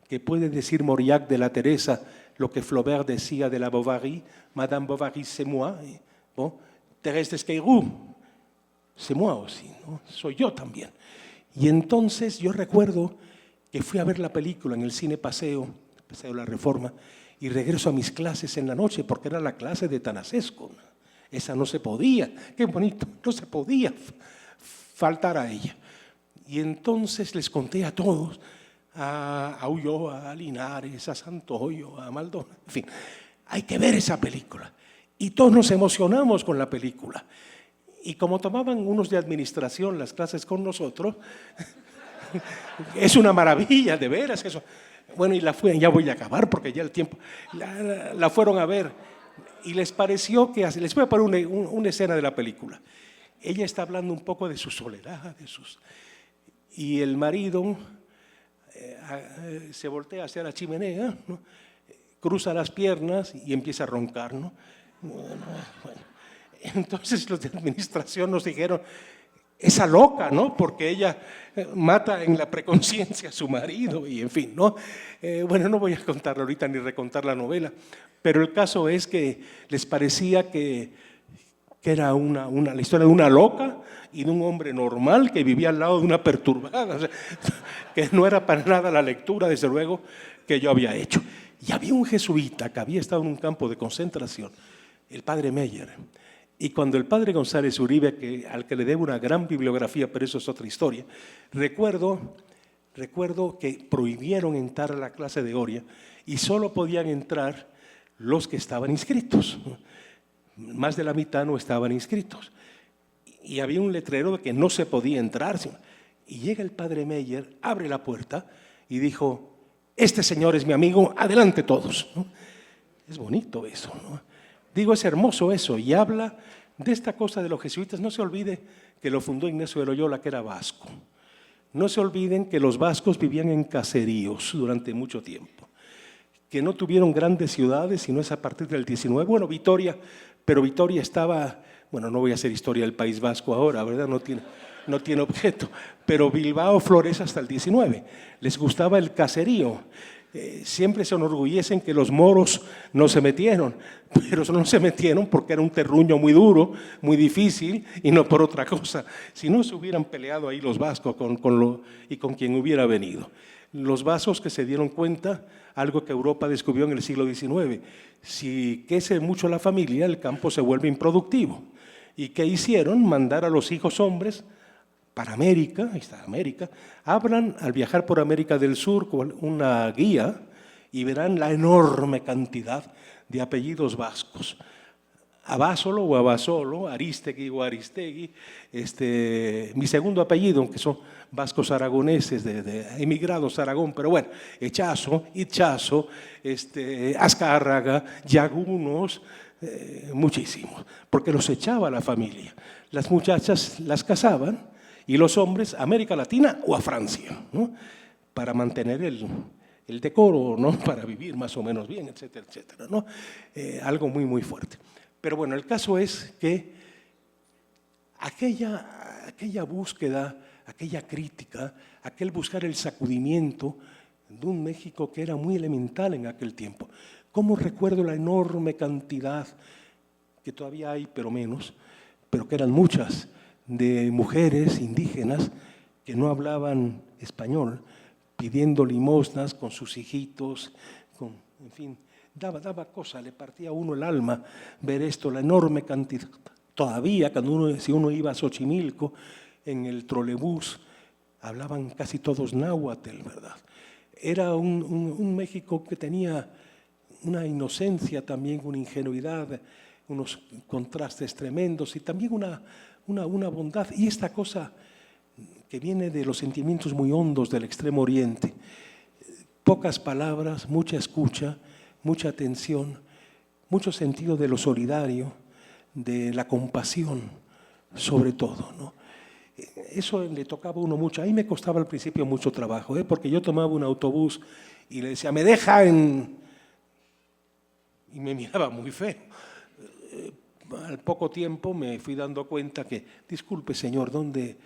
que puede decir Mauriac de la Teresa lo que Flaubert decía de la Bovary, Madame Bovary c'est moi, ¿no? Thérèse d'Esquerou, c'est moi aussi, ¿no? Soy yo también. Y entonces yo recuerdo que fui a ver la película en el cine Paseo de la Reforma, y regreso a mis clases en la noche, porque era la clase de Tănăsescu. Esa no se podía, qué bonito, no se podía faltar a ella. Y entonces les conté a todos, a Ulloa, a Linares, a Santoyo, a Maldonado, en fin, hay que ver esa película. Y todos nos emocionamos con la película. Y como tomaban unos de administración las clases con nosotros, es una maravilla, de veras eso. Bueno, y ya voy a acabar porque ya el tiempo, la fueron a ver y les pareció que, les voy a poner una escena de la película. Ella está hablando un poco de su soledad, y el marido se voltea hacia la chimenea, ¿no? Cruza las piernas y empieza a roncar, ¿no? Bueno. Entonces los de administración nos dijeron, esa loca, ¿no? Porque ella mata en la preconciencia a su marido y en fin, ¿no? Bueno, no voy a contarla ahorita ni recontar la novela, pero el caso es que les parecía que era la historia de una loca y de un hombre normal que vivía al lado de una perturbada, o sea, que no era para nada la lectura, desde luego, que yo había hecho. Y había un jesuita que había estado en un campo de concentración, el padre Meyer. Y cuando el padre González Uribe, al que le debo una gran bibliografía, pero eso es otra historia, recuerdo que prohibieron entrar a la clase de Oria y solo podían entrar los que estaban inscritos. Más de la mitad no estaban inscritos. Y había un letrero de que no se podía entrar. Y llega el padre Meyer, abre la puerta y dijo: este señor es mi amigo, adelante todos, ¿no? Es bonito eso, ¿no? Digo, es hermoso eso, y habla de esta cosa de los jesuitas. No se olvide que lo fundó Ignacio de Loyola, que era vasco. No se olviden que los vascos vivían en caseríos durante mucho tiempo, que no tuvieron grandes ciudades, sino es a partir del 19. Bueno, Vitoria, pero Vitoria estaba, bueno, no voy a hacer historia del País Vasco ahora, ¿verdad? No tiene objeto, pero Bilbao florece hasta el 19. Les gustaba el caserío. Siempre se enorgullecen que los moros no se metieron, pero no se metieron porque era un terruño muy duro, muy difícil, y no por otra cosa. Si no, se hubieran peleado ahí los vascos con quien hubiera venido. Los vascos que se dieron cuenta, algo que Europa descubrió en el siglo XIX, si crece mucho la familia, el campo se vuelve improductivo. ¿Y qué hicieron? Mandar a los hijos hombres para América, ahí está América, abran al viajar por América del Sur con una guía y verán la enorme cantidad de apellidos vascos. Abásolo o Abasolo, Aristegui o Aristegui, mi segundo apellido, aunque son vascos aragoneses, de emigrados a Aragón, pero bueno, Echazo, Itchazo, Azcárraga, Llagunos, muchísimos, porque los echaba la familia. Las muchachas las casaban y los hombres a América Latina o a Francia, ¿no? Para mantener el decoro, ¿no? Para vivir más o menos bien, etcétera, etcétera, ¿no? Algo muy, muy fuerte. Pero bueno, el caso es que aquella búsqueda, aquella crítica, aquel buscar el sacudimiento de un México que era muy elemental en aquel tiempo. ¿Cómo recuerdo la enorme cantidad, que todavía hay, pero menos, pero que eran muchas, de mujeres indígenas que no hablaban español, pidiendo limosnas con sus hijitos, en fin, daba cosa, le partía a uno el alma ver esto, la enorme cantidad. Todavía, si uno iba a Xochimilco, en el trolebús, hablaban casi todos náhuatl, ¿verdad? Era un México que tenía una inocencia también, una ingenuidad, unos contrastes tremendos y también una bondad. Y esta cosa que viene de los sentimientos muy hondos del Extremo Oriente, pocas palabras, mucha escucha, mucha atención, mucho sentido de lo solidario, de la compasión, sobre todo, ¿no? Eso le tocaba a uno mucho. A mí me costaba al principio mucho trabajo, porque yo tomaba un autobús y le decía, me deja en... Y me miraba muy feo. Al poco tiempo me fui dando cuenta que, disculpe señor, ¿dónde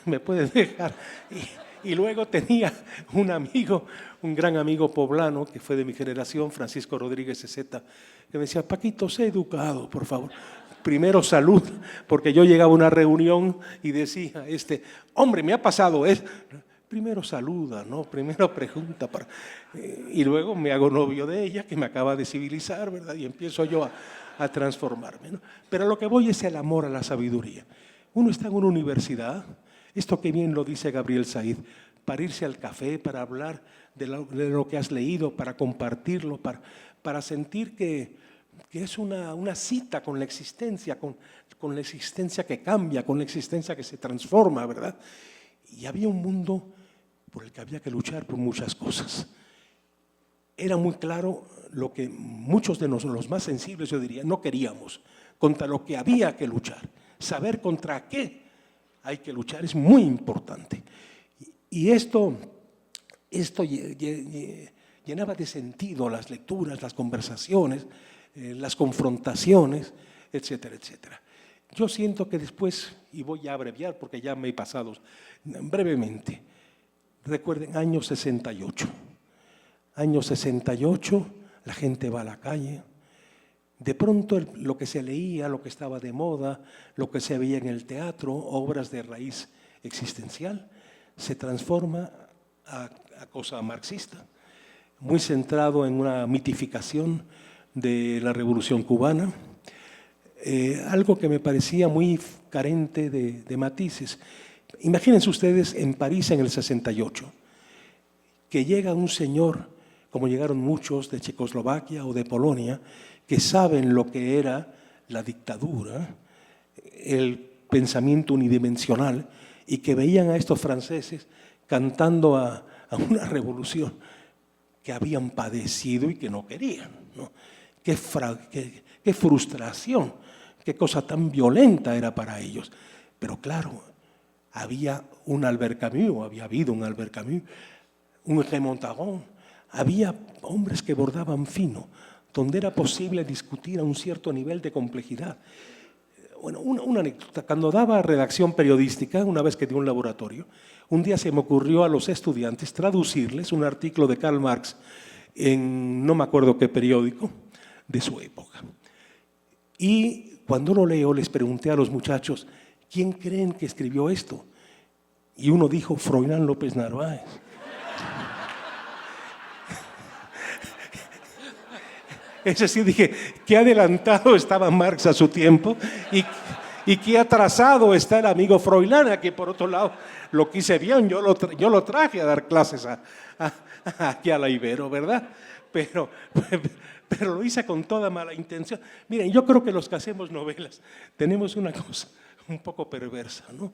me puede dejar? Y luego tenía un amigo, un gran amigo poblano que fue de mi generación, Francisco Rodríguez Ezeta, que me decía, Paquito, sé educado, por favor. Primero salud, porque yo llegaba a una reunión y decía, hombre, me ha pasado esto. Primero saluda, ¿no? Primero pregunta. Y luego me hago novio de ella, que me acaba de civilizar, ¿verdad? Y empiezo yo a transformarme, ¿no? Pero lo que voy es el amor a la sabiduría. Uno está en una universidad, esto que bien lo dice Gabriel Said, para irse al café, para hablar de lo que has leído, para compartirlo, para sentir que es una cita con la existencia, con la existencia que cambia, con la existencia que se transforma, ¿verdad? Y había un mundo por el que había que luchar por muchas cosas. Era muy claro lo que muchos de nosotros, los más sensibles, yo diría, no queríamos, contra lo que había que luchar. Saber contra qué hay que luchar es muy importante. Y esto llenaba de sentido las lecturas, las conversaciones, las confrontaciones, etcétera, etcétera. Yo siento que después, y voy a abreviar porque ya me he pasado brevemente, recuerden, año 68. Año 68, la gente va a la calle. De pronto lo que se leía, lo que estaba de moda, lo que se veía en el teatro, obras de raíz existencial, se transforma a cosa marxista, muy centrado en una mitificación de la Revolución Cubana, algo que me parecía muy carente de matices. Imagínense ustedes en París en el 68, que llega un señor, como llegaron muchos de Checoslovaquia o de Polonia, que saben lo que era la dictadura, el pensamiento unidimensional, y que veían a estos franceses cantando a una revolución que habían padecido y que no querían, ¿no? Qué frustración, qué cosa tan violenta era para ellos. Pero claro, había un Albert Camus, había habido un Albert Camus, un Raymond Aron, había hombres que bordaban fino, donde era posible discutir a un cierto nivel de complejidad. Bueno, una anécdota, cuando daba redacción periodística, una vez que di un laboratorio, un día se me ocurrió a los estudiantes traducirles un artículo de Karl Marx en no me acuerdo qué periódico de su época. Y cuando lo leo les pregunté a los muchachos, ¿quién creen que escribió esto? Y uno dijo, Froilán López Narváez. Es decir, dije, qué adelantado estaba Marx a su tiempo y qué atrasado está el amigo Froilán, que por otro lado lo quise bien, yo lo traje a dar clases aquí a la Ibero, ¿verdad? Pero lo hice con toda mala intención. Miren, yo creo que los que hacemos novelas tenemos una cosa un poco perversa, ¿no?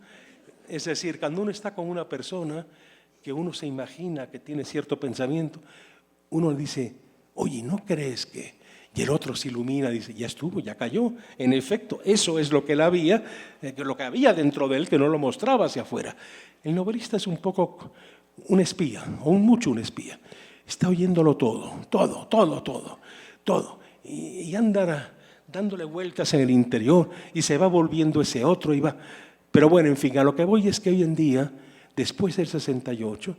Es decir, cuando uno está con una persona que uno se imagina que tiene cierto pensamiento, uno le dice, oye, ¿no crees que...? Y el otro se ilumina, dice, ya estuvo, ya cayó. En efecto, eso es lo que él había, lo que había dentro de él, que no lo mostraba hacia afuera. El novelista es un poco un espía, o mucho un espía. Está oyéndolo todo. Y anda dándole vueltas en el interior y se va volviendo ese otro y va. Pero bueno, en fin, a lo que voy es que hoy en día, después del 68,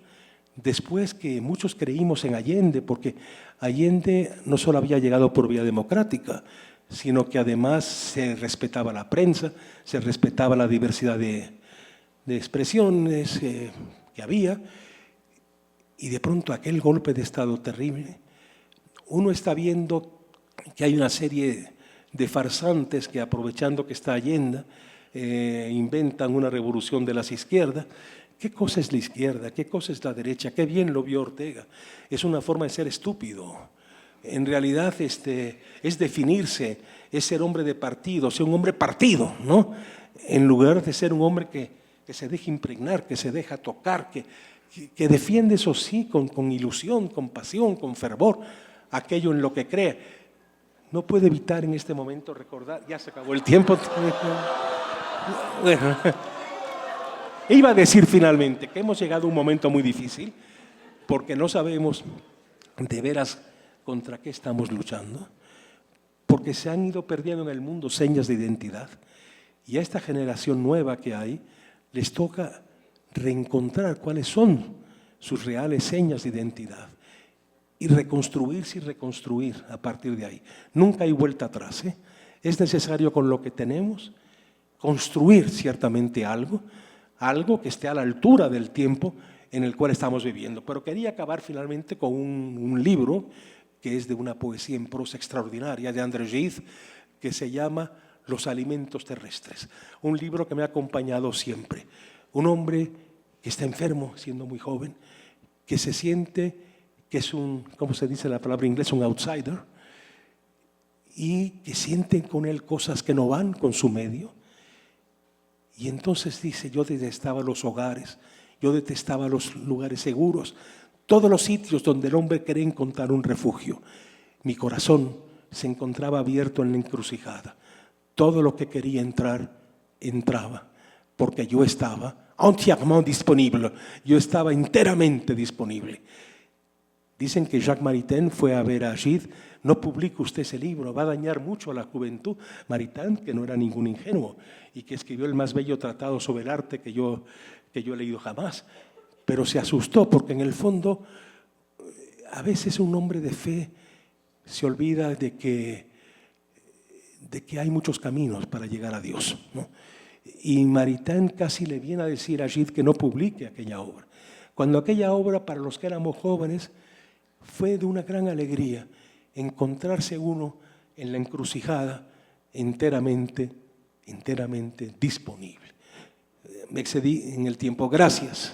después que muchos creímos en Allende, porque Allende no solo había llegado por vía democrática, sino que además se respetaba la prensa, se respetaba la diversidad de expresiones que había, y de pronto aquel golpe de Estado terrible, uno está viendo que hay una serie de farsantes que, aprovechando que está Allende, inventan una revolución de las izquierdas. ¿Qué cosa es la izquierda? ¿Qué cosa es la derecha? Qué bien lo vio Ortega. Es una forma de ser estúpido. En realidad es definirse, es ser hombre de partido, ser un hombre partido, ¿no? En lugar de ser un hombre que se deja impregnar, que se deja tocar, que defiende, eso sí, con ilusión, con pasión, con fervor, aquello en lo que cree. No puede evitar en este momento recordar, ya se acabó el tiempo. Bueno, iba a decir finalmente que hemos llegado a un momento muy difícil porque no sabemos de veras contra qué estamos luchando, porque se han ido perdiendo en el mundo señas de identidad y a esta generación nueva que hay les toca reencontrar cuáles son sus reales señas de identidad y reconstruirse y reconstruir a partir de ahí. Nunca hay vuelta atrás, ¿eh? Es necesario con lo que tenemos construir ciertamente algo que esté a la altura del tiempo en el cual estamos viviendo. Pero quería acabar finalmente con un libro que es de una poesía en prosa extraordinaria de André Gide, que se llama Los alimentos terrestres. Un libro que me ha acompañado siempre. Un hombre que está enfermo, siendo muy joven, que se siente que es un, ¿cómo se dice la palabra en inglés? Un outsider, y que sienten con él cosas que no van con su medio. Y entonces dice, yo detestaba los hogares, yo detestaba los lugares seguros, todos los sitios donde el hombre quería encontrar un refugio. Mi corazón se encontraba abierto en la encrucijada. Todo lo que quería entrar, entraba, porque yo estaba entièrement disponible, yo estaba enteramente disponible. Dicen que Jacques Maritain fue a ver a Gide: no publique usted ese libro, va a dañar mucho a la juventud. Maritain, que no era ningún ingenuo y que escribió el más bello tratado sobre el arte que yo he leído jamás, pero se asustó porque en el fondo a veces un hombre de fe se olvida de que hay muchos caminos para llegar a Dios, ¿no? Y Maritain casi le viene a decir a Gide que no publique aquella obra, cuando aquella obra, para los que éramos jóvenes, fue de una gran alegría encontrarse uno en la encrucijada enteramente disponible. Me excedí en el tiempo. Gracias.